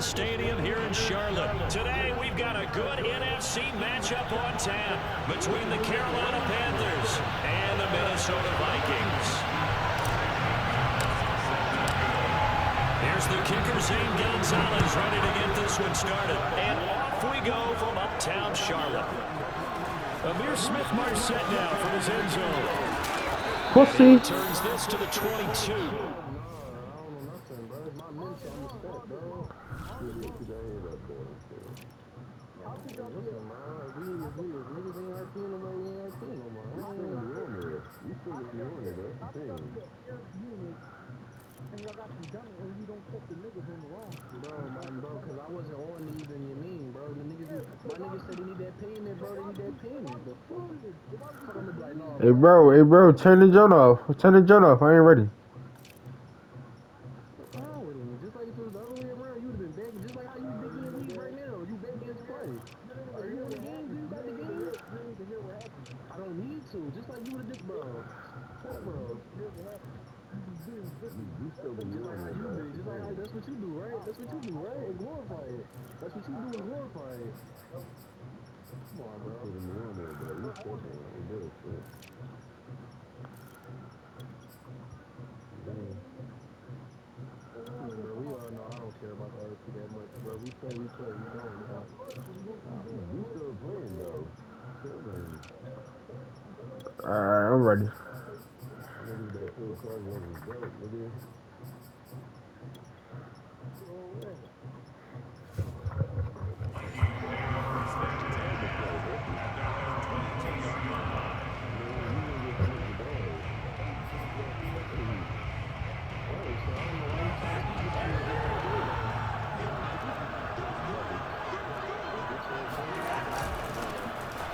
Memorial Stadium here in Charlotte. Today, we've got a good NFC matchup on tap between the Carolina Panthers and the Minnesota Vikings. Here's the kicker, Zane Gonzalez, ready to get this one started. And off we go from uptown Charlotte. Amir Smith-Marset now from his end zone. Pussy. Turns this to the 22. Hey bro, turn the joint off. Turn the joint off. I ain't ready. Just like if it was the other way around, you would have been begging, just like how you begging in the league right now. You begging against play. Are you in the game? Do you got the game? I don't need to. Just like you would have did, bro. Bro. You still been doing it. Just like how, that's what you do, right? That's what you do, right? And glorify it. That's what you do and glorify it. Come on, bro. You still doing it. Bro, we all know I don't care about the other two that much, bro. We play, we don't, bro. You still playing, though. Alright, I'm ready.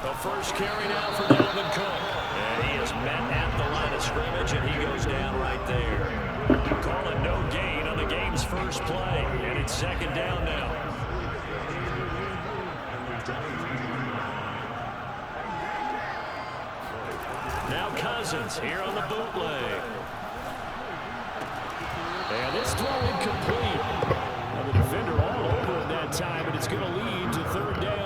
The first carry now for Dalvin Cook. And he is met at the line of scrimmage, and he goes down right there. Call it no gain on the game's first play. And it's second down now. Now Cousins here on the bootleg. And this throw incomplete. And the defender all over it that time, and it's going to lead to third down.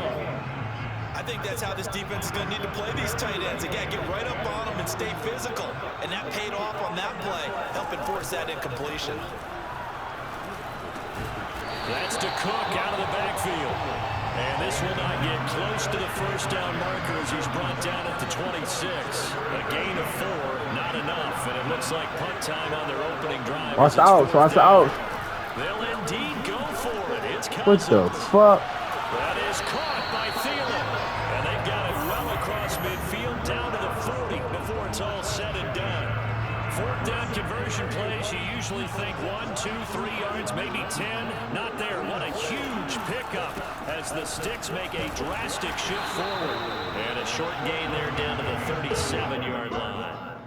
I think that's how this defense is going to need to play these tight ends. Again, get right up on them and stay physical. And that paid off on that play, helping force that incompletion. That's to Cook out of the backfield. And this will not get close to the first down marker as he's brought down at the 26. A gain of 4, not enough. And it looks like punt time on their opening drive. Watch out. They'll indeed go for it. It's Cousins. What the fuck? That is caught by Thielen. And they've got it well across midfield down to the 40 before it's all said and done. Fourth down conversion plays, you usually think 1, 2, 3 yards, maybe 10. Not there. What a huge pickup as the Sticks make a drastic shift forward. And a short gain there down to the 37-yard line.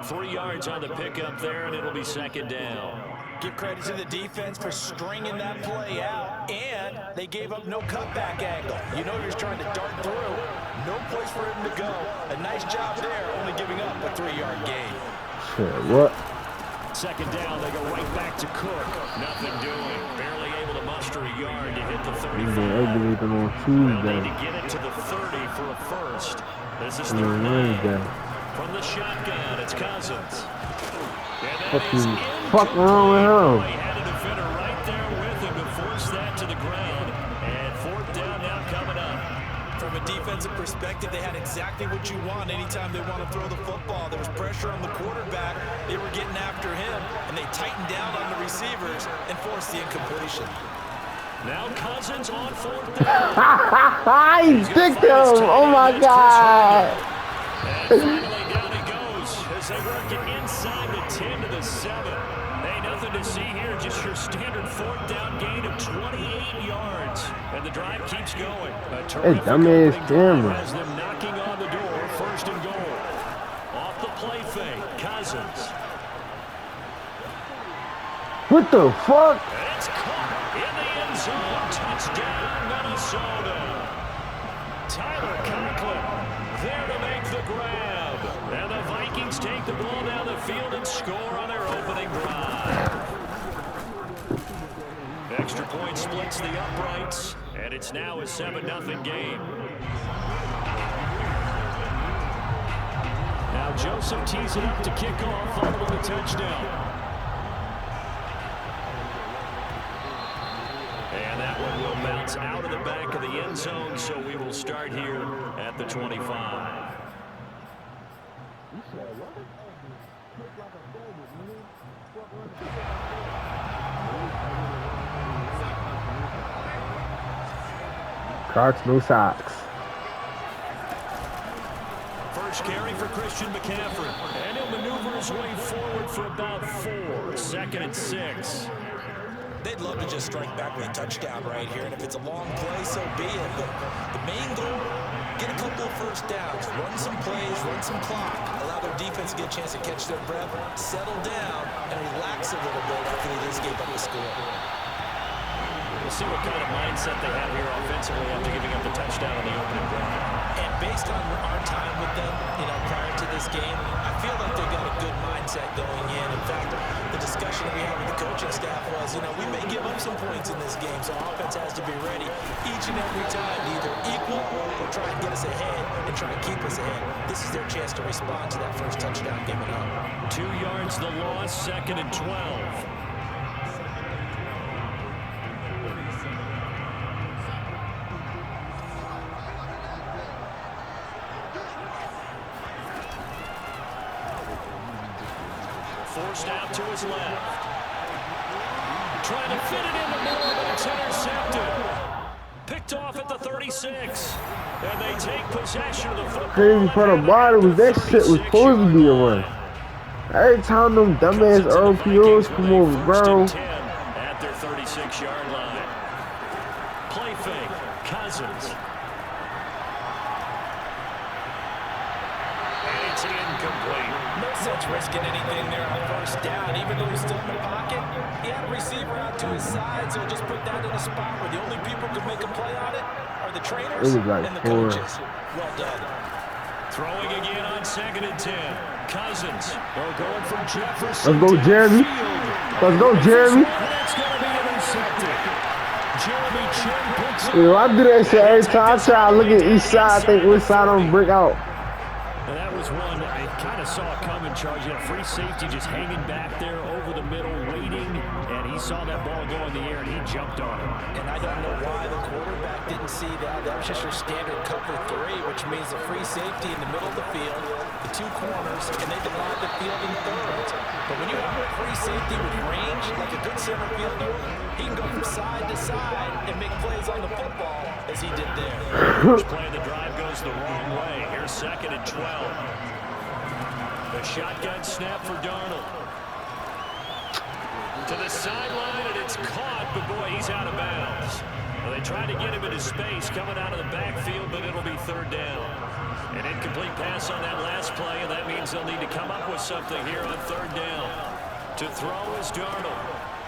3 yards on the pickup there, and it'll be second down. Give credit to the defense for stringing that play out, and they gave up no cutback angle. You know you're trying to dart through. No place for him to go. A nice job there, only giving up a 3-yard gain. Shit, what? Second down, they go right back to Cook. Nothing doing. Barely able to muster a yard to hit the 35. They'll need to get it to the 30 for a first. This is third down. From the shotgun, it's Cousins. Fuck wrong with him? He had a defender right there with him to force that to the ground. And fourth down now coming up. From a defensive perspective, they had exactly what you want anytime they want to throw the football. There was pressure on the quarterback. They were getting after him, and they tightened down on the receivers and forced the incompletion. Now Cousins on fourth down. He's dicked him. Oh my God. And finally down he goes as they work it inside the 10 to the 7. Hey, nothing to see here, just your standard fourth down gain of 28 yards. And the drive keeps going. Hey, dumbass camera. Has them knocking on the door, first and goal. Off the play fake, Cousins. What the fuck? It's caught in the end zone. Touchdown, Minnesota. Tyler Conklin there to make the grab. And the Vikings take the ball down the field and score on their opening drive. Extra point splits the uprights, and it's now a 7-0 game. Now Joseph tees it up to kick off, following the touchdown. And that one will bounce out of the back of the end zone, so we will start here at the 25. Crocs, no socks. First carry for Christian McCaffrey. And he'll maneuver his way forward for about 4. 2nd and 6. They'd love to just strike back with a touchdown right here, and if it's a long play, so be it. But the main goal, get a couple of first downs, run some plays, run some clock, allow their defense to get a chance to catch their breath, settle down, and relax a little bit after they just gave up a score. We'll see what kind of mindset they have here offensively after giving up the touchdown on the opening drive. And based on our time with them, prior to this game, I feel like they got a good mindset going in. In fact, the discussion we had with the coaching staff was, we may give up some points in this game, so offense has to be ready each and every time to either equal or try and get us ahead and try and keep us ahead. This is their chance to respond to that first touchdown given up. 2 yards the loss, 2nd and 12. Forced out to his left. Trying to fit it in the middle, but it's intercepted. Picked off at the 36. And they take possession of the football. Crazy part about it was that shit was supposed to be a run. Every time them dumbass RPOs come over, bro. At their 36-yard line. Play fake. Cousins. And it's incomplete. No sense risking anything there on first down, even though he's still in the pocket. He had a receiver out to his side, so just put that in a spot where the only people who can make a play on it are the trainers and the coaches. Well done. Throwing again on 2nd and 10. Cousins. Going from Jefferson. Let's go, Jeremy. Let's go, Jeremy. That's going to be intercepted. Jeremy Chin picks it. Yo, I do that shit every time. I try to look at each side, I think which side I'm break out. And that was one I kind of saw coming, Charles. You had a free safety just hanging back there over the middle, waiting, and he saw that ball go in the air, and he jumped on it. And I don't know why the quarterback didn't see that. That was just your standard cover 3, which means a free safety in the middle of the field, the 2 corners, and they divide the field in thirds. But when you have a free safety with range, like a good center fielder, he can go from side to side and make plays on the football as he did there. First play of the drive goes the wrong way. Here's 2nd and 12. The shotgun snap for Darnold. To the sideline, and it's caught, but boy, he's out of bounds. Well, they tried to get him into space coming out of the backfield, but it'll be 3rd down. An incomplete pass on that last play, and that means they'll need to come up with something here on 3rd down. To throw is Darnold.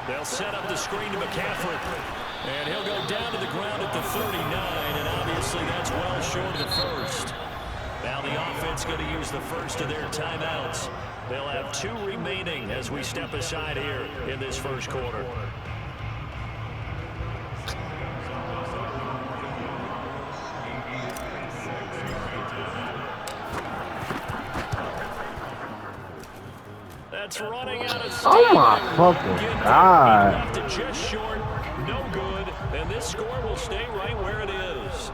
They'll set up the screen to McCaffrey. And he'll go down to the ground at the 39, and obviously that's well short of the first. Now the offense going to use the first of their timeouts. They'll have 2 remaining as we step aside here in this first quarter. That's running out of steam. Oh my fucking God. Left it just short, no good, and this score will stay right where it is.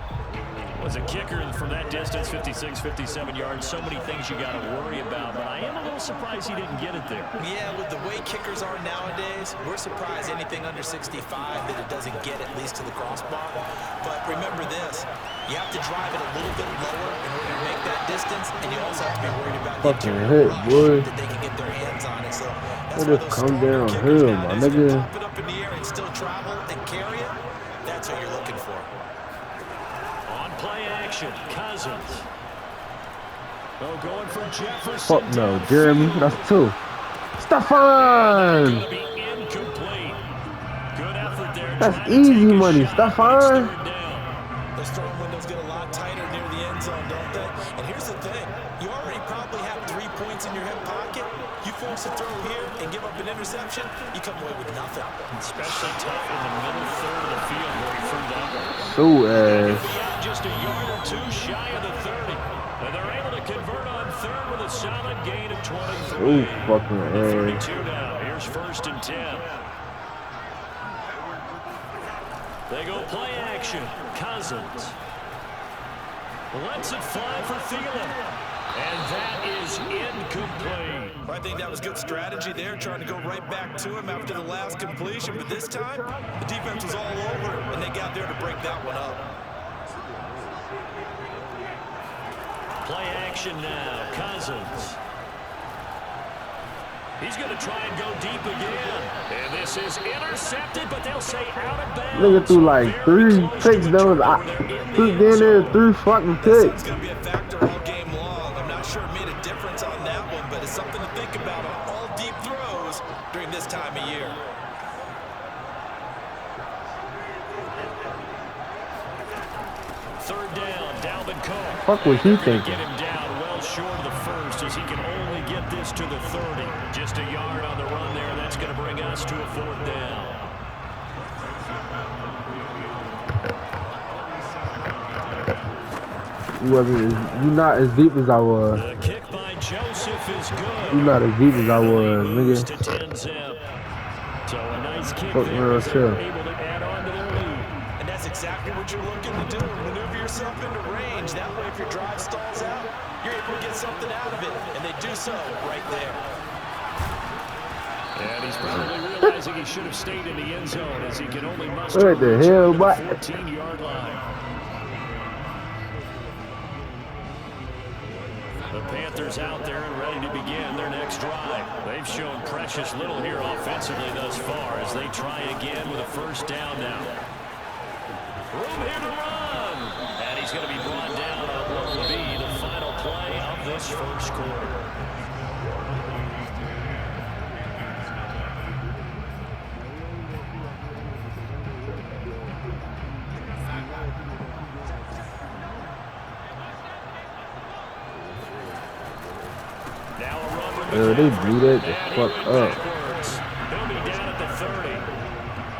Was a kicker from that distance, 56, 57 yards. So many things you got to worry about, but I am a little surprised he didn't get it there. Yeah, with the way kickers are nowadays, we're surprised anything under 65 that it doesn't get at least to the crossbar. But remember this, you have to drive it a little bit lower in order to make that distance, and you also have to be worried about the Fucking hit, boy. that they can get their hands on it. So that's Let us come down hill, my nigga. Pop it up in the air and still travel and carry it. That's what you're looking for. On play action, Cousins. Oh, going for Jefferson. Fuck no, Jeremy. That's 2. Stephon! Gonna be incomplete. Good effort there. That's Trying to easy take a money, shot, but it's Stephon. 3rd down. Those throwing windows get a lot tighter near the end zone, don't they? And here's the thing. You already probably have 3 points in your hip pocket. You force a throw here and give up an interception, you come away with nothing. Especially tough in the middle third of the field where he threw that one. So Just a yard or two shy of the 30. And they're able to convert on third with a solid gain of 23. Ooh, fucking 32 now. Here's 1st and 10. They go play action. Cousins lets it fly for Thielen. And that is incomplete. I think that was good strategy there, trying to go right back to him after the last completion. But this time, the defense was all over it, and they got there to break that one up. Play action now. Cousins. He's going to try and go deep again. And this is intercepted, but they'll say out of bounds. nigga threw like 3 picks. That was down there 3 fucking picks. It's going to be a factor all game long. I'm not sure it made a difference on that one, but it's something to think about on all deep throws during this time of year. Third down, Dalvin Cook. Fuck was he thinking? Get him down well short of the first as he can only get this to the 30. Just a yard on the run there. That's going to bring us to a 4th down. You not as deep as I was. The kick by Joseph is good. You not as deep as I was, nigga. To 10 zip. So a nice kick Fuck there as me, they're right able to add on to their lead. And that's exactly what you're looking to do. Maneuver yourself into range. That way, if your drive stalls out, you're able to get something out of it. And they do so right there. And he's probably realizing he should have stayed in the end zone as he can only muster What the hell, the what? 14-yard line. The Panthers out there and ready to begin their next drive. They've shown precious little here offensively thus far as they try again with a 1st down now. Room here to run. And he's going to be brought down on what will be the final play of this 1st quarter. Now a run with They blew that the fuck up. He'll be down at the 30.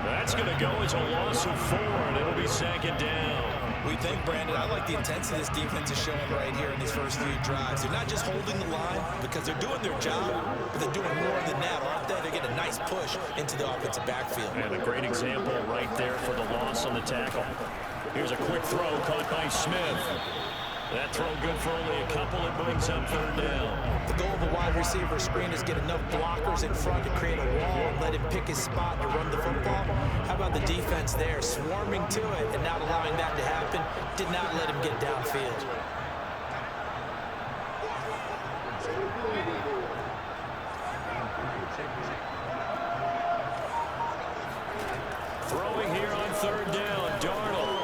That's going to go as a loss of 4, and it'll be 2nd down. We think, Brandon, I like the intensity this defense is showing right here in these first few drives. They're not just holding the line because they're doing their job, but they're doing more than that, aren't they? They're getting a nice push into the offensive backfield. And a great example right there for the loss on the tackle. Here's a quick throw caught by Smith. That throw good for only a couple. It brings up 3rd down. The goal of a wide receiver screen is get enough blockers in front to create a wall and let him pick his spot to run the football. How about the defense there, swarming to it and not allowing that to happen? Did not let him get downfield. Throwing here on 3rd down, Darnold.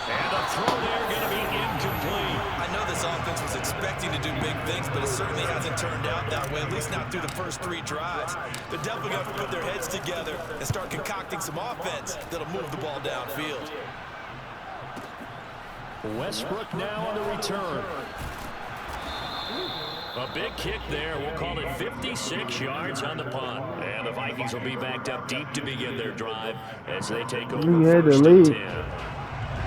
And a throw there going to be incomplete. I know this offense was expecting to do big things, but it certainly hasn't turned out that way, at least not through the first 3 drives. They're definitely going to put their heads together and start concocting some offense that'll move the ball downfield. Westbrook now on the return. A big kick there. We'll call it 56 yards on the punt. And the Vikings will be backed up deep to begin their drive as they take over 1st and 10.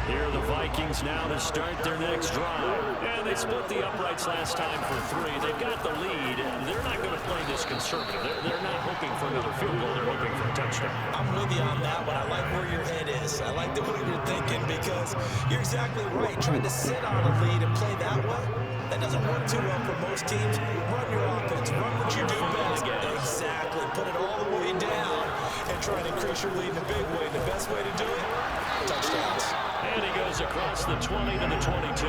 Here are the Vikings now to start their next drive. And they split the uprights last time for 3. They've got the lead. They're not going to play this conservative. They're not hoping for another field goal. They're hoping for a touchdown. I'm with you on that one. I like where your head is. I like the way you're thinking because you're exactly right. Trying to sit on a lead and play that way, that doesn't work too well for most teams. Run your offense. Run what you do best. Exactly. Put it all the way down and try and increase your lead in a big way. The best way to do it, touchdowns. And he goes across the 20 to the 22.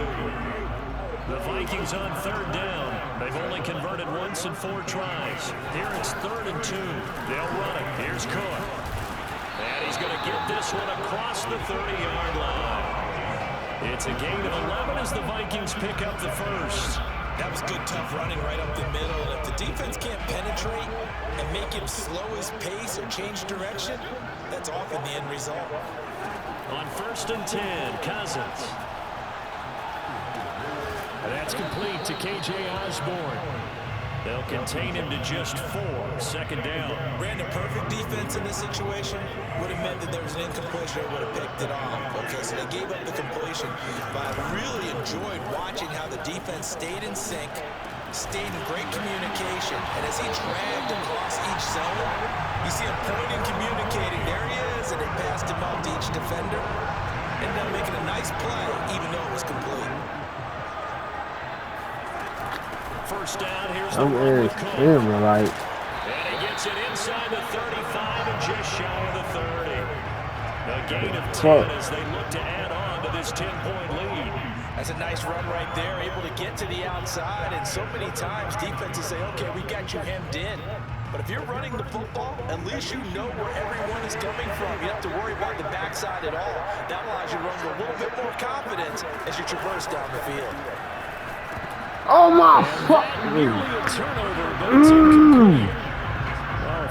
The Vikings on 3rd down. They've only converted once in 4 tries. Here it's 3rd and 2. They'll run it. Here's Cook. And he's going to get this one across the 30-yard line. It's a gain of 11 as the Vikings pick up the 1st. That was good, tough running right up the middle. If the defense can't penetrate and make him slow his pace or change direction, that's often the end result. On 1st and 10, Cousins. And that's complete to K.J. Osborne. They'll contain him to just 4. 2nd down. Brandon, perfect defense in this situation would have meant that there was an incompletion or would have picked it off. Okay, so they gave up the completion. But I really enjoyed watching how the defense stayed in sync, stayed in great communication. And as he dragged across each zone, you see him pointing, communicating. There he is, and they passed him out to each defender. Ended up making a nice play, even though it was complete. 1st down, here's the run with Cook. And he gets it inside the 35 and just shy of the 30. A gain of 10 as they look to add on to this 10-point lead. That's a nice run right there, able to get to the outside. And so many times defenses say, okay, we got you hemmed in. But if you're running the football, at least you know where everyone is coming from. You don't have to worry about the backside at all. That allows you to run with a little bit more confidence as you traverse down the field. Oh my fuck! A turnover, but it's incomplete.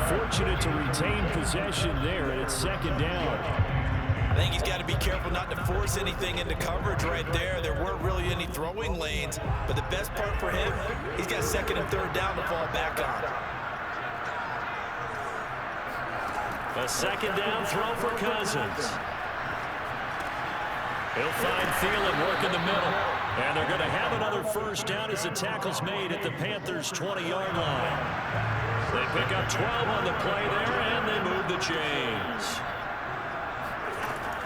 Fortunate to retain possession there, and it's 2nd down. I think he's got to be careful not to force anything into coverage right there. There weren't really any throwing lanes, but the best part for him, he's got 2nd and 3rd down to fall back on. A 2nd down throw for Cousins. He'll find Thielen working the middle. And they're going to have another 1st down as the tackle's made at the Panthers' 20-yard line. They pick up 12 on the play there, and they move the chains.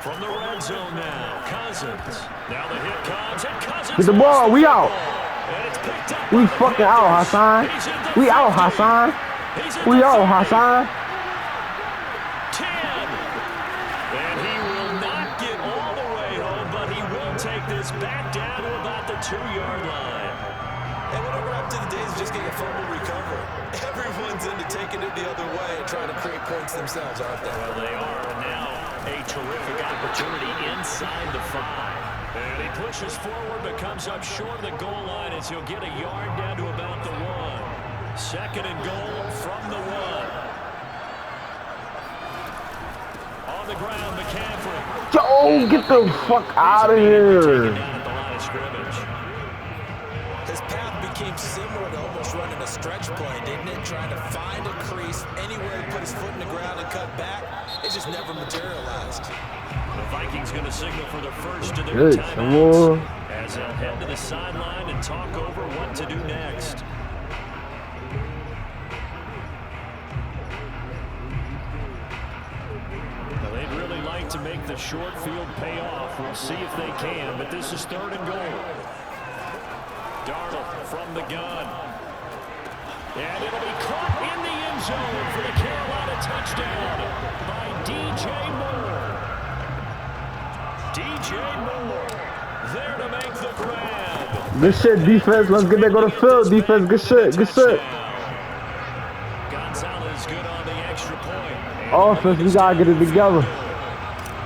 From the red zone now, Cousins. Now the hit comes, and Cousins. Get the ball, we out. And it's picked up. We fucking out, Hassan. We out, Hassan. We out, Hassan. 10. And he will not get all the way home, but he will take this back down to about the 2-yard line. And whatever happened to the days of just getting a fumble recovery? Everyone's into taking it the other way and trying to create points themselves, aren't they? Well, they are. And now a terrific opportunity inside the 5. And he pushes forward, but comes up short of the goal line as he'll get a yard down to about the 1. 2nd and goal from the 1. On the ground, McCaffrey. Joe, get the fuck out of here. His path became similar to almost running a stretch play, didn't it? Trying to find a crease anywhere he put his foot in the ground and cut back. It just never materialized. The Vikings going to signal for the first of their timeouts as they'll head to the sideline and talk over what to do next. They'd really like to make the short field pay off. We'll see if they can, but this is 3rd and goal. Darnold from the gun. And it'll be caught in the end zone for the Carolina touchdown by D.J. Moore. D.J. Moore there to make the grab. Good shit, defense. Let's get that go to field. Defense, good shit, good shit. Gonzalez good on the extra point. Offense, we gotta get it together.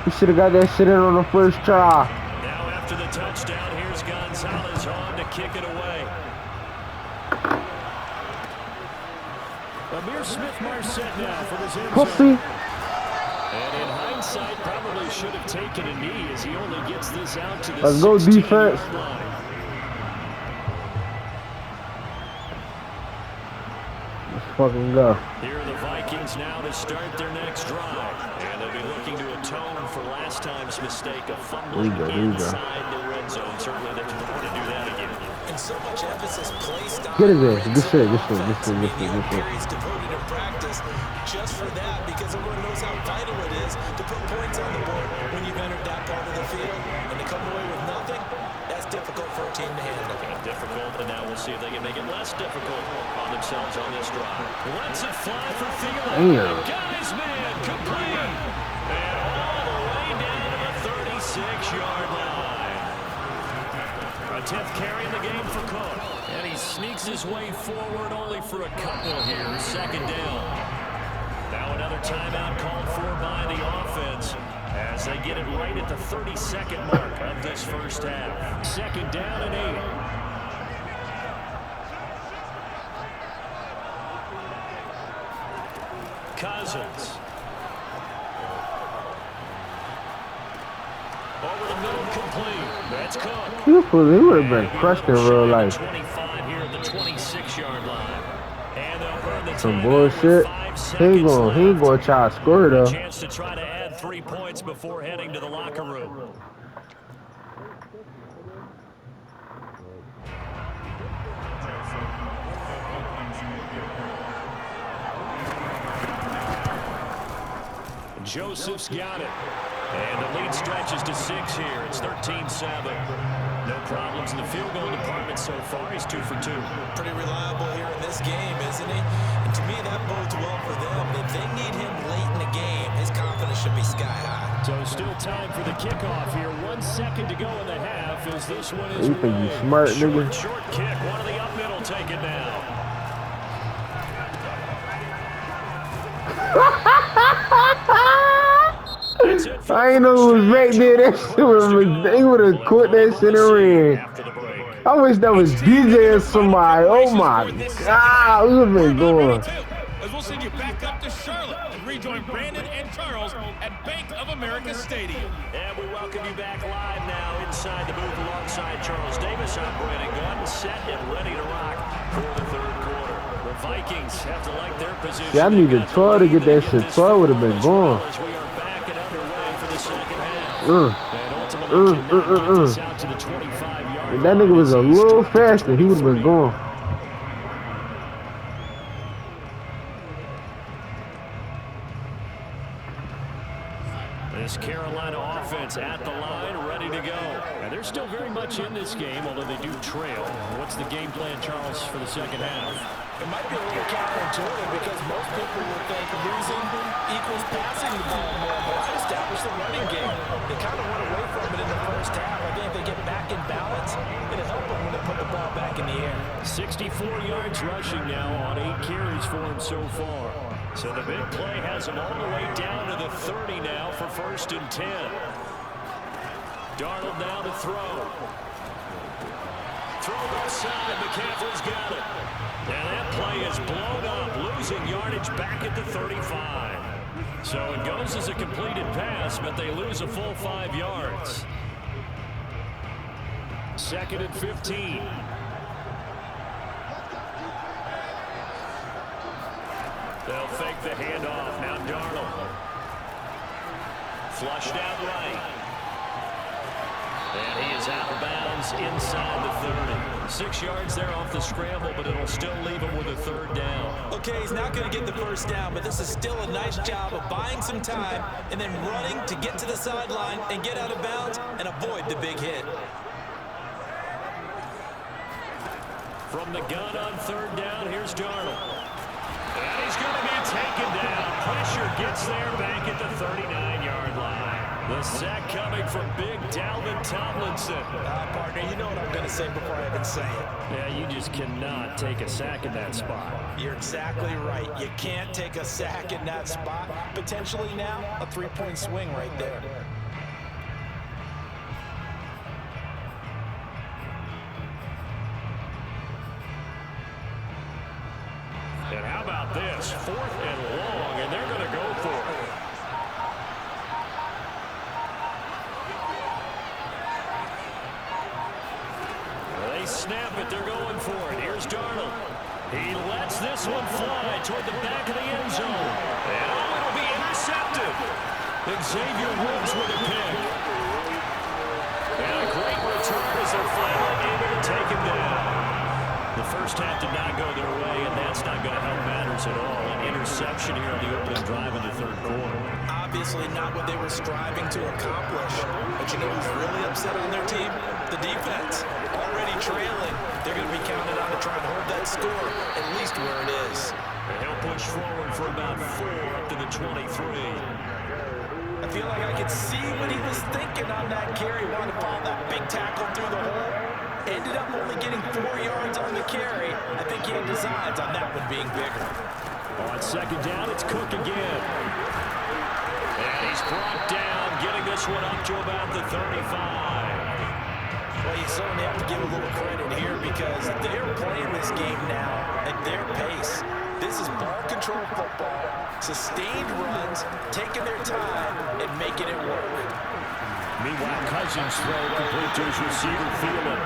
We should have got that shit in on the first try. Now after the touchdown, here's Gonzalez on to kick it away. Amir Smith-Marset now for his end zone. And in hindsight, probably should have taken a knee as he only gets this out to the 16-yard line. Let's fucking go. Here are the Vikings now to start their next drive. And they'll be looking to atone for last time's mistake of fumbling inside the red zone. Certainly they don't want to do that again. And so much emphasis placed on get it there. Good shit, good shit, good shit, good shit, good shit. Periods devoted in practice just for that, because everyone knows how vital it is to put points on the board when you've entered that part of the field. And to come away with nothing, that's difficult for a team to handle. Difficult, and now we'll see if they can make it less difficult on themselves on this drive. Lets it fly for Thielen. Got his man complete. And all the way down to the 36-yard line. A 10th carry in the game for Cook. And he sneaks his way forward only for a couple here. 2nd down. Now another timeout called for by the offense as they get it right at the 32nd mark of this first half. 2nd down and 8. Cousins. incomplete. That's Cook. He would have been crushed in real life. 25 here at the 26-yard line. And they'll burn the Some timeout with bullshit. 5 He seconds ain't gonna try to score A though. chance to try to add 3 points before heading to the locker room. Joseph's got it. And the lead stretches to 6 here. It's 13-7. No problems in the field goal department so far. He's 2 for 2. Pretty reliable here in this game, isn't he? And to me, that bodes well for them. If they need him late in the game, his confidence should be sky high. So still time for the kickoff here. 1 second to go in the half as this one is You think you smart, nigga? Short kick. One of the up middle taken now. I ain't know who was back there. That shit they would have caught that shit in. I wish that was DJ or somebody. Oh my God, we would have been going. As we'll send you back up to Charlotte and rejoin Brandon and Charles at Bank of America Stadium. And we welcome you back live now inside the booth alongside Charles Davis. I'm Brandon Gunn, set and ready to rock for the third quarter. The Vikings have to like their position. Yeah, I needed 12 to get that shit. 12 would have been gone. As we are back and underway for the second half. And ultimately cannot get this out to the 25-yard If that nigga was a little faster, he would have been gone. This Carolina offense at the line, ready to go. And they're still very much in this game, although they do trail. What's the game plan, Charles, for the second half? It might be a little counterintuitive because most people would think losing equals passing the ball more. But I established the running game. They kind of went away from it in the first half. I think if they get back in balance, it'll help them when they put the ball back in the air. 64 yards rushing now on 8 carries for him so far. So the big play has him all the way down to the 30 now for 1st and 10. Darnold now to throw. Throw outside. McCaffrey's got it. And that play is blown up, losing yardage back at the 35. So it goes as a completed pass, but they lose a full 5 yards. 2nd and 15. They'll fake the handoff. Now Darnold. Flushed out right. And he is out of bounds inside the 30. 6 yards there off the scramble, but it'll still leave him with a 3rd down. Okay, he's not going to get the first down, but this is still a nice job of buying some time and then running to get to the sideline and get out of bounds and avoid the big hit. From the gun on 3rd down, here's Darnold. And he's going to be taken down. Pressure gets there back at the 39-yard line. The sack coming from big Dalvin Tomlinson. Partner, you know what I'm going to say before I even say it. Yeah, you just cannot take a sack in that spot. You're exactly right. You can't take a sack in that spot. Potentially now, a 3-point swing right there. And how about this? 4th and long, and they're going to go for it. They snap it. They're going for it. Here's Darnold. He lets this one fly toward the back of the end zone. And it'll be intercepted. Xavier Woods with a pick. And a great return as they're finally able to take him down. The first half did not go their way, and that's not going to help matters at all. An interception here on the opening drive in the 3rd quarter. Obviously not what they were striving to accomplish. But you know who's really upset on their team? The defense. Already trailing. They're going to be counted on to try and hold that score at least where it is. And he'll push forward for about 4 up to the 23. I feel like I could see what he was thinking on that carry. Wanted to follow that big tackle through the hole. Ended up only getting 4 yards on the carry. I think he had designs on that one being bigger. On 2nd down, it's Cook again. And he's brought down, getting this one up to about the 35. Well, you certainly have to give a little credit here because they're playing this game now at their pace. This is ball control football, sustained runs, taking their time and making it work. Meanwhile, Cousins' throw complete to his receiver, Thielen.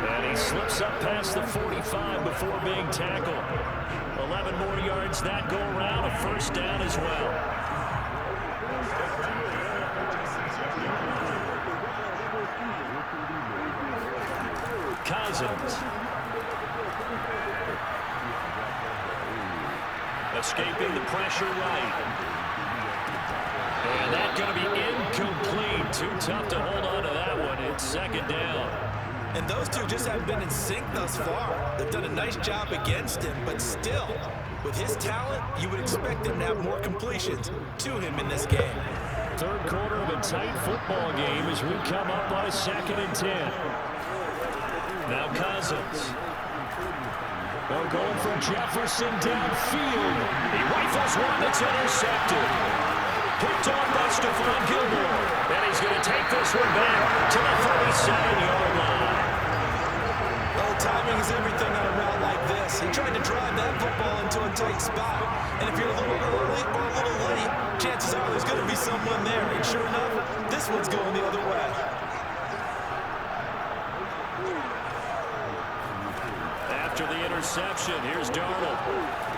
And he slips up past the 45 before being tackled. 11 more yards that go around, a first down as well. Cousins. Escaping the pressure right. And that's going to be incomplete. Too tough to hold on to that one. It's second down. And those two just haven't been in sync thus far. They've done a nice job against him, but still, with his talent, you would expect them to have more completions to him in this game. Third quarter of a tight football game as we come up on a 2nd and 10. Now Cousins. They're going from Jefferson downfield. He rifles one that's intercepted. Picked off by Stephon Gilmore. And he's going to take this one back to the 37-yard line. Oh, timing is everything on a route like this. He tried to drive that football into a tight spot. And if you're a little early or a little late, chances are there's going to be someone there. And sure enough, this one's going the other way. After the interception, here's Darnold.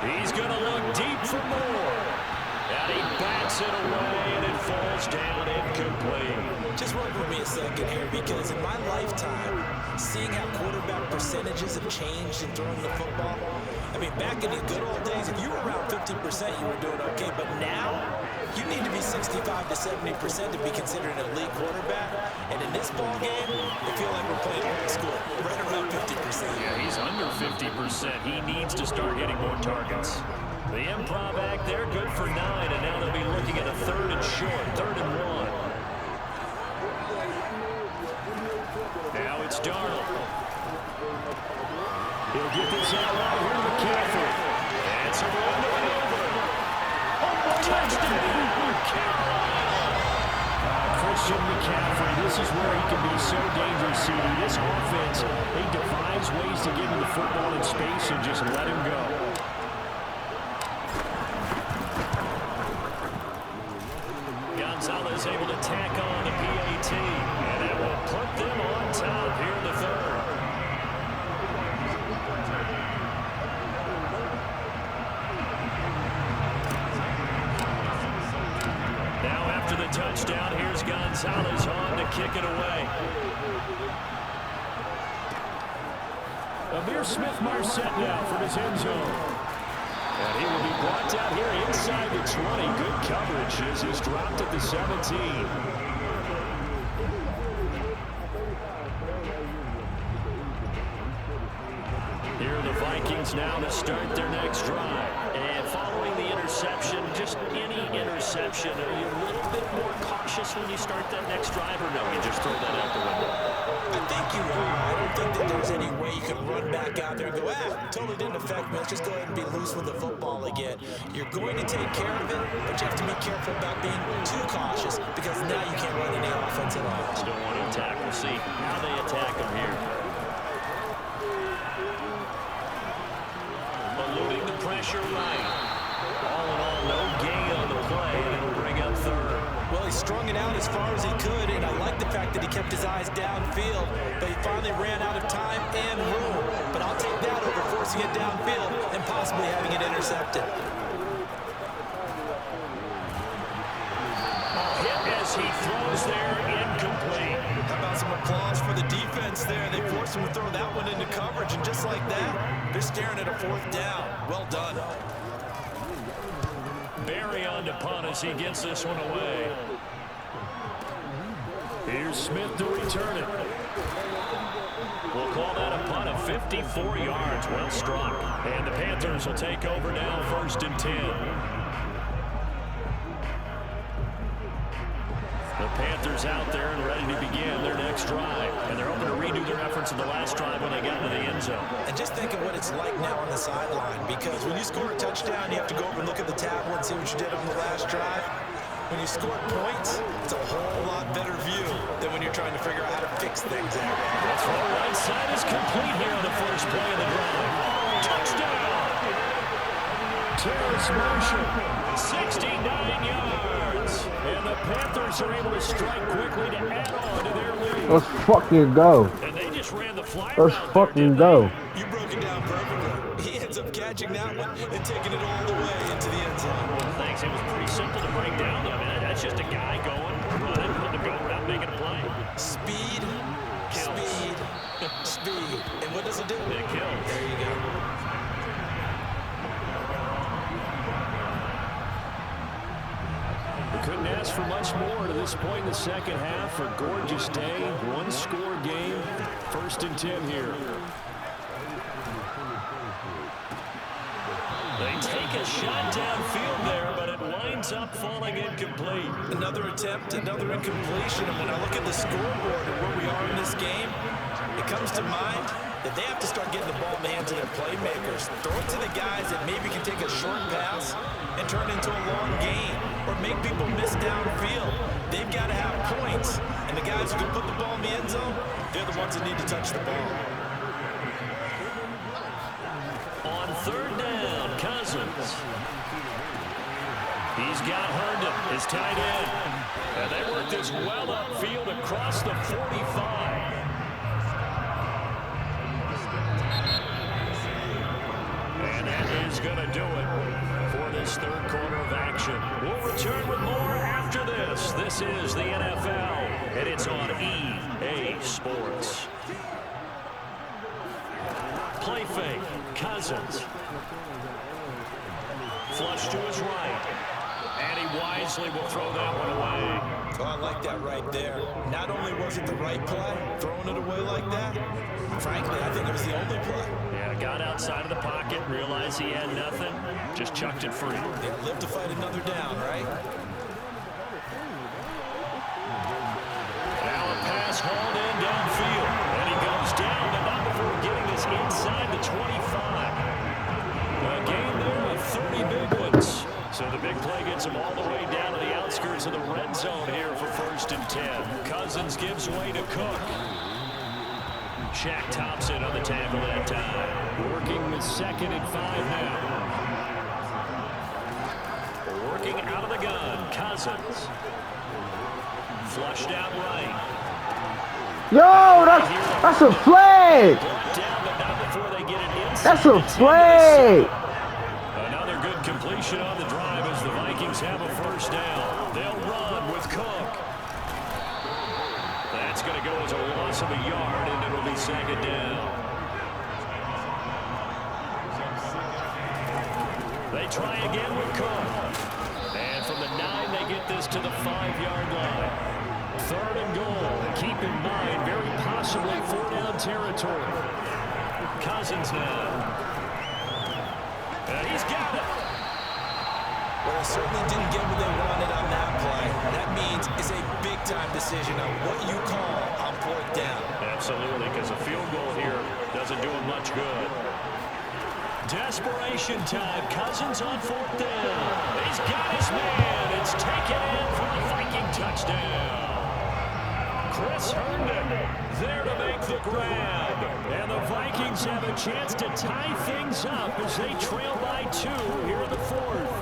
He's going to look deep for more. And he bats it away, and it falls down incomplete. Just work with me a second here, because in my lifetime, seeing how quarterback percentages have changed in throwing the football, I mean, back in the good old days, if you were around 50%, you were doing okay. But now, you need to be 65 to 70% to be considered an elite quarterback. And in this ball game, I feel like we're playing old school, right around 50%. Yeah, he's under 50%. He needs to start hitting more targets. The improv act there, good for 9, and now they'll be looking at a 3rd and short, 3rd and 1. Now it's Darnold. He'll get this out right here to McCaffrey. And it's a run over. Oh, touchdown! Christian McCaffrey, this is where he can be so dangerous, CD. This offense, they devise ways to get him the football in space and just let him go. Gonzalez able to tack on the PAT, and it will put them on top here in the 3rd. Now after the touchdown, here's Gonzalez on to kick it away. Amir Smith-Marset now from his end zone. And he will be brought down here inside the 20. Good coverage as he's dropped at the 17. Here are the Vikings now to start their next drive. And following the interception, just any interception, are you a little bit more cautious when you start that next drive, or no, you just throw that out the window? I think you are. I don't think that there's any way you can run back out there and go, totally didn't affect me. Let's just go ahead and be loose with the football again. You're going to take care of it, but you have to be careful about being too cautious, because now you can't run any offense at all. Just don't want to attack. We'll see how they attack him here. Eluding the pressure right. All in all, no gain on the play, and it'll bring up 3rd. Well, he strung it out as far as he could, and I like the fact that he kept his eyes downfield, but he finally ran out of time and room. But I'll take that over forcing it downfield and possibly having it intercepted. Hit as he throws there, incomplete. How about some applause for the defense there? They forced him to throw that one into coverage, and just like that, they're staring at a 4th down. Well done. Barry on to punt as he gets this one away. Here's Smith to return it. We'll call that a punt of 54 yards. Well struck. And the Panthers will take over now, 1st and 10. The Panthers out there and ready to begin their next drive. And they're hoping to redo their efforts in the last drive when they got into the end zone. And just think of what it's like now on the sideline, because when you score a touchdown, you have to go over and look at the table and see what you did on the last drive. When you score points, it's a whole lot better view than when you're trying to figure out how to fix things out. That's why the right side is complete here on the first play of the drive. Touchdown! Terrace Marshall, 69 yards. And the Panthers are able to strike quickly to add on to their lead. Let's fucking go. And they just ran the fly Let's route fucking there, go. You broke it down perfectly. He ends up catching that one and taking it all the way into the end zone. Thanks. It was pretty simple to break down. I mean, that's just a guy going, running, putting the go route, making a play. Speed, speed, speed. And what does it do? It kills. There you go. We couldn't ask for much more to this point in the second half. A gorgeous day, one-score game, 1st and 10 here. They take a shot downfield there, but it winds up falling incomplete. Another attempt, another incompletion. And when I look at the scoreboard and where we are in this game, it comes to mind that they have to start getting the ball in the hands of their playmakers. Throw it to the guys that maybe can take a short pass and turn into a long gain or make people miss downfield. They've got to have points. And the guys who can put the ball in the end zone, they're the ones that need to touch the ball. On 3rd down, Cousins. He's got Herndon, his tight end. And they work this well upfield across the 45. And that is going to do it for this 3rd quarter of action. We'll return with more after this. This is the NFL, and it's on EA Sports. Play fake, Cousins. Flush to his right. And he wisely will throw that one away. Oh, I like that right there. Not only was it the right play, throwing it away like that, frankly, I think it was the only play. Yeah, got outside of the pocket, realized he had nothing, just chucked it free. They live to fight another down, right? Now a pass hauled in downfield. And he goes down, but not before getting this inside the 25. A gain there of 30 big ones. So the big play gets him all the way down to the outskirts of the red zone here for 1st and 10. Cousins gives way to Cook. Shaq Thompson on the tackle that time. Working with 2nd and 5 now. Working out of the gun, Cousins. Flushed out right. Yo, that's a flag. That's a flag. Another good completion on the drive as the Vikings have a 1st down. They'll run with Cook. That's going to go as a loss of a yard, and it'll be 2nd down. They try again with Cook. And from the 9, they get this to the 5-yard line. 3rd and goal. Keep in mind, very possibly 4-down territory. Cousins now. And he's got it. Well, they certainly didn't get what they wanted on that play. That means it's a big-time decision on what you call on 4th down. Absolutely, because a field goal here doesn't do him much good. Desperation time. Cousins on 4th down. He's got his man. It's taken in for a Viking touchdown. Chris Herndon there to make the grab. And the Vikings have a chance to tie things up as they trail by 2 here in the 4th.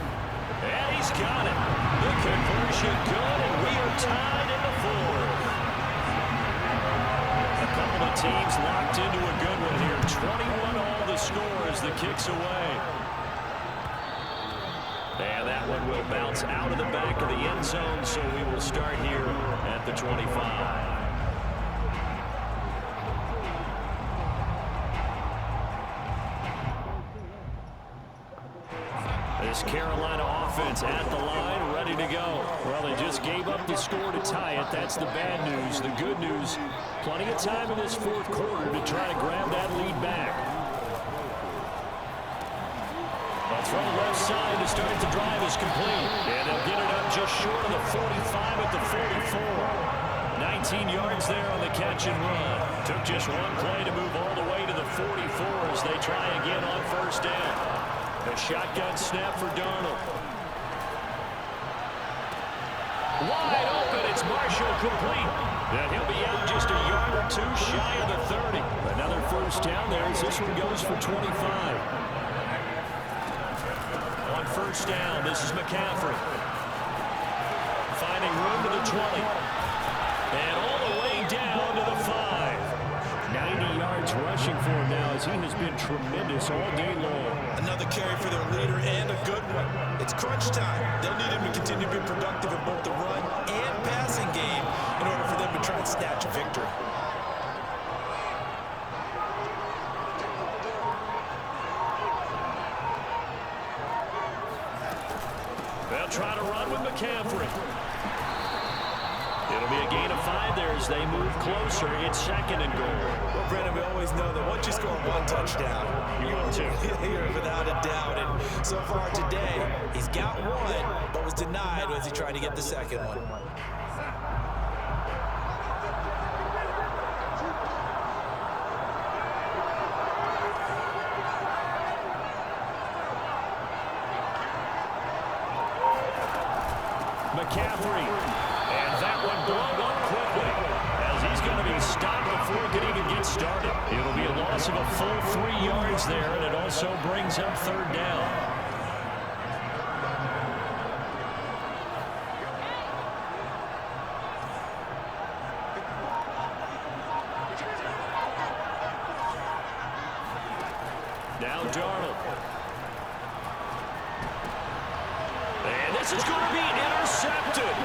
And he's got it. The conversion good, and we are tied in the 4th. A couple of teams locked into a good one here. 21 all the score as the kick's away. And that one will bounce out of the back of the end zone, so we will start here at the 25. This Carolina offense at the line, ready to go. Well, they just gave up the score to tie it. That's the bad news. The good news, plenty of time in this 4th quarter to try to grab that lead back. A throw left side to start the drive is complete. And they'll get it up just short of the 45 at the 44. 19 yards there on the catch and run. Took just one play to move all the way to the 44 as they try again on 1st down. A shotgun snap for Darnold. Wide open, it's Marshall complete. And he'll be out just a yard or 2 shy of the 30. Another 1st down there as this one goes for 25. On 1st down, this is McCaffrey. finding room to the 20. And all the way down to the 5. 90 yards rushing for him now, as he has been tremendous all day long. Another carry for their leader, and a good one. It's crunch time. They'll need him to continue to be productive in both the run and passing game in order for them to try and snatch a victory. They'll try to run with McCaffrey. It'll be a gain of 5 there as they move closer. It's 2nd and goal. Well, Brandon, we always know that once you score 1 touchdown, You want to. you're without a doubt. And so far today, he's got 1, but was denied as he tried to get the 2nd one. McCaffrey. And that one blown up quickly, as he's going to be stopped before he can even get started. It'll be a loss of a full 3 yards there, and it also brings up 3rd down. Now Darnold. And this is going to be intercepted.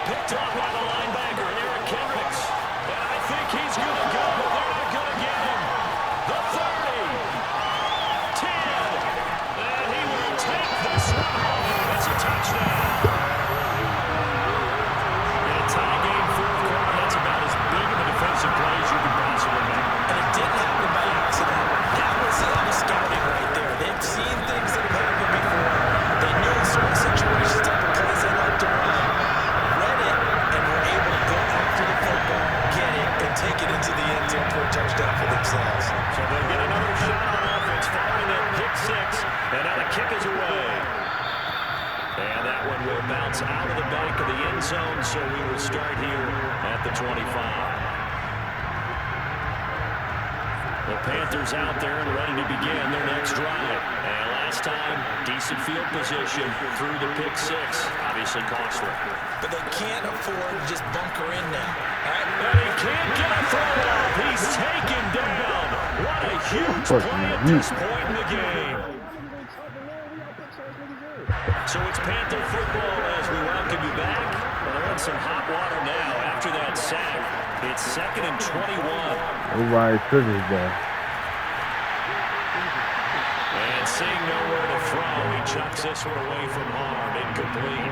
Picked up by the linebacker, Eric Kendricks. And I think he's going to go, but they're not going to get him. The 30. 10. And he will take this one home. It's a touchdown. In a tie game, 4th quarter, that's about as big of a defensive play as you can possibly make. And it didn't happen by accident. That was scouting right there. They've seen things that have happened before. They knew in certain situations, type of plays they like to run, read it, and were able to go after the football, get it, and take it into the end zone for a touchdown for themselves. So they'll get another shot on offense following that pick 6, and now the kick is away. And that one will bounce out of the back of the end zone, so we will start here at the 25. The Panthers out there and ready to begin their next drive. And last time, decent field position through the pick 6. Obviously costly. But they can't afford to just bunker in now. And he can't get a throw off. He's taken down. What a huge play at this point in the game. So it's Panther football as we welcome you back. Well, they're in some hot water now after that sack. It's 2nd and 21. Everybody cooking there. And seeing nowhere to throw, he chucks this one away from harm. Incomplete.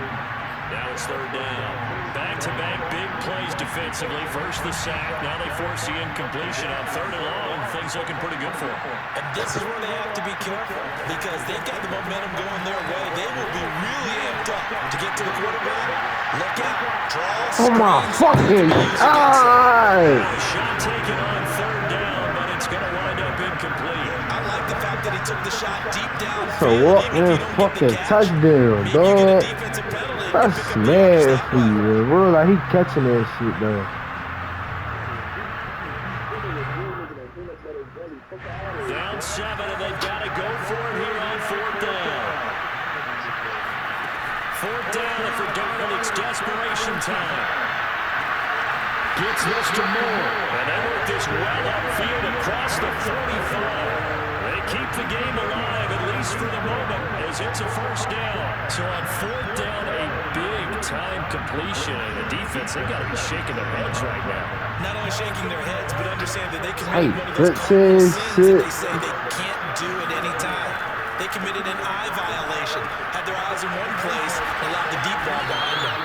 Now it's 3rd down. Back-to-back big plays defensively. First the sack. Now they force the incompletion on 3rd and long. Things looking pretty good for them. And this is where they have to be careful because they've got the momentum going their way. They will be really amped up to get to the quarterback. Look out. Draw. Oh my fucking God! Shot taken on 3rd down, but it's going to wind up incomplete. I like the fact that he took the shot deep down. So what in fucking touchdown, dog? That's mad for you, bro. Like he catching that shit, though. Down 7, and they've got to go for it here on 4th down. 4th down, and for Darnold, it's desperation time. Gets this to Moore, and they work this well upfield across the 45. They keep the game alive, at least for the moment, as it's a 1st down. So on 4th down, a big-time completion. And the defense, they've got to be shaking their heads right now. Not only shaking their heads, but understand that they Hey, committed one of those cardinal shit. sins that they say they can't do at any time. They committed an eye violation, had their eyes in one place, allowed the deep ball behind them.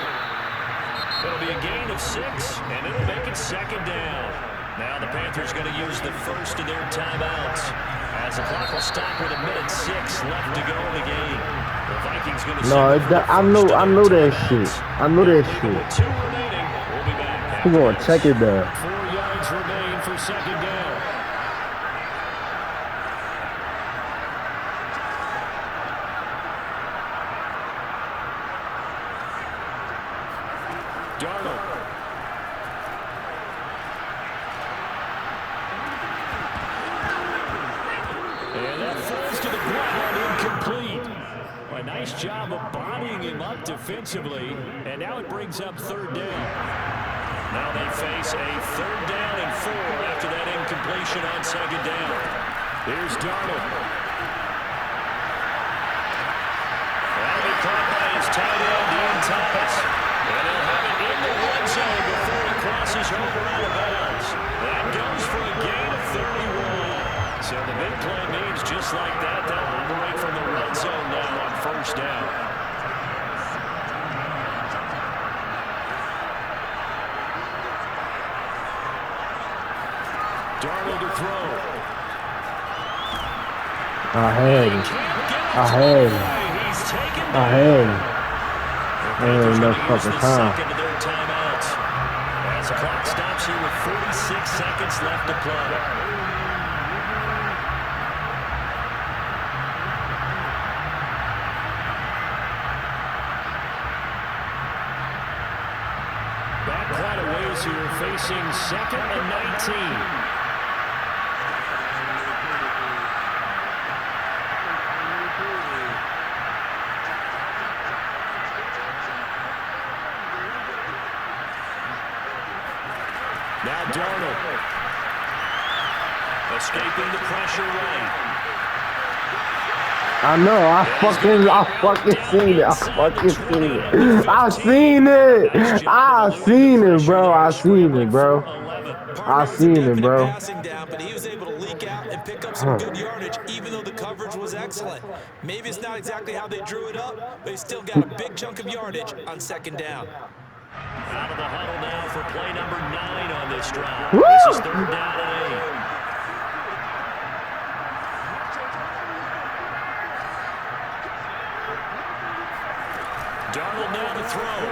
It'll be a gain of 6, and it'll make it 2nd down. Now the Panthers going to use the first of their timeouts, as the clock will stop with 1:06 left to go in the game. The Vikings going to I know that shit. I know that shit. With 2 remaining, we'll be back. He gonna check it there. 4 yards remain for 2nd down. Darnold. And that falls to the ground, incomplete. Well, A nice job of bodying him up defensively, and now it brings up third down. Now they face a 3rd down and 4 after that incompletion on 2nd down. Here's Darnold. That'll be caught by his tight end, Ian Thomas. And he'll have it in the red zone before he crosses over out of bounds. That goes for a gain of 31. So the big play means just like that, they'll operate from the red zone now on 1st down. Darnold to throw. I had enough fucking time. As the clock stops here with 46 seconds left to play. Back quite a ways here, facing 2nd and 19. Now Darnold. Escaping the pressure right. I know, I fucking seen it. I seen it, bro. Passing down, but he was able to leak out and pick up some good yardage, even though the coverage was excellent. Maybe it's not exactly how they drew it up, but he still got a big chunk of yardage on 2nd down. Out of the huddle now for play number 9 on this drive. Woo! This is 3rd down and 8. Darnold now to throw.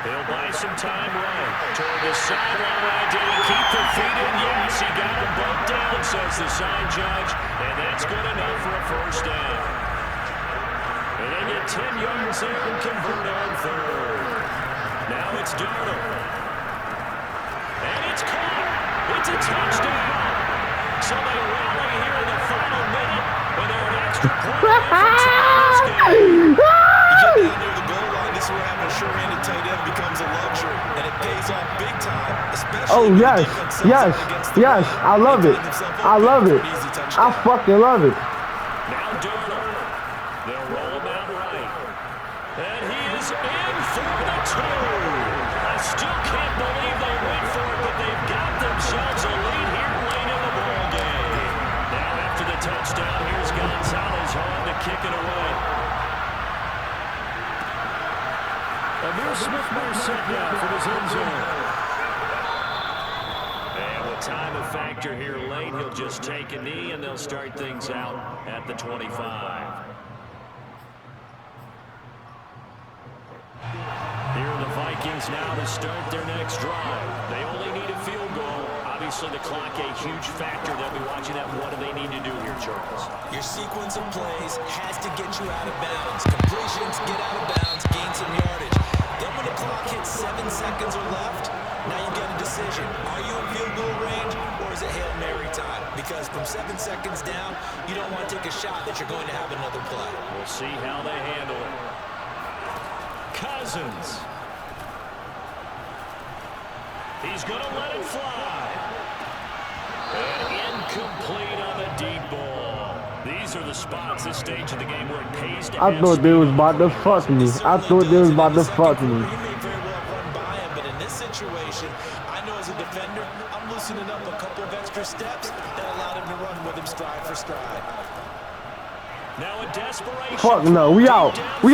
He'll buy some time right. Toward the sideline. Did he keep the feet in? Yes, he got them both down, says the sign judge. And that's good enough for a 1st down. And they get 10 yards there and convert on 3rd. Now it's Darnold. And it's caught. It's a touchdown. So they rally here in the final minute when they're an extra point away from tying this game. You get down near the goal line, this is where having a sure-handed tight end becomes a luxury, and it pays off big time, especially Oh, when the yes. defense sets up against the run. I love it. I love it. I fucking love it. Now Darnold. They'll roll him out right. And he is in for the 2. I still can't believe they went for it, but they've got themselves a lead here late in the ball game. Now after the touchdown, here's Gonzalez on to kick it away. Amir Smith set down from his end zone. And with time of factor here late, he'll just take a knee and they'll start things out at the 25. Here are the Vikings now to start their next drive. They only need a field goal. Obviously, the clock a huge factor. They'll be watching that. What do they need to do here, Charles? Your sequence of plays has to get you out of bounds. Completions, get out of bounds, gain some yardage. Then when the clock hits 7 seconds or left, now you get a decision. Are you in field goal range or is it Hail Mary time? Because from 7 seconds down, you don't want to take a shot that you're going to have another play. We'll see how they handle it. Cousins. He's going to let it fly. And incomplete on the deep ball. These are the spots, this stage of the game, where it pays to I thought they was about to fuck me. He may very well run by him, but in this situation, I know as a defender, I'm loosening up a couple of extra steps that allowed him to run with him stride for stride. Now in desperation. Fuck no, we out. We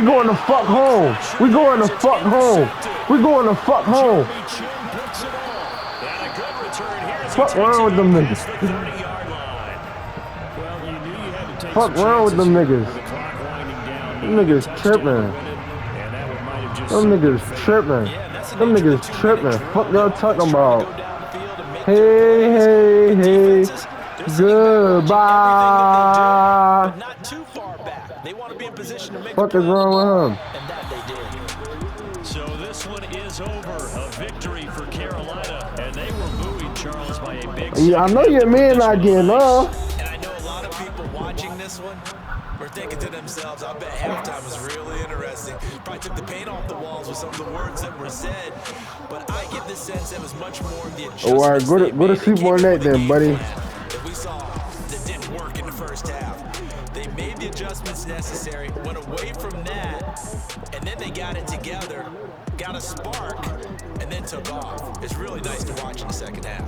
going to fuck home. We going to fuck home. Fuck wrong with them niggas. Fuck wrong with them niggas. Them niggas tripping. Fuck y'all talking about. Hey. Goodbye. Not too far back. They want to be in position to make What is wrong with him? And that they did. So this one is over. A victory for Carolina, and they were buoyed, Charles, by a big. Yeah, I know your man not getting off. And I know a lot of people watching this one were thinking to themselves, I bet halftime was really interesting. Probably took the paint off the walls with some of the words that were said. But I get the sense that was much more of the adjustments. Oh, all right, go to sleep on that then, buddy. That we saw that didn't work in the first half. They made the adjustments necessary, went away from that, and then they got it together, got a spark, and then took off. It's really nice to watch in the second half.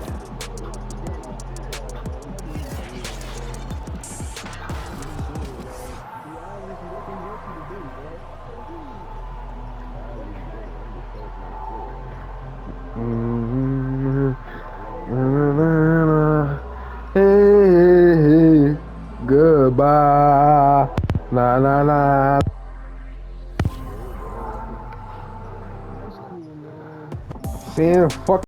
Hey, goodbye. La la la. Saying fuck.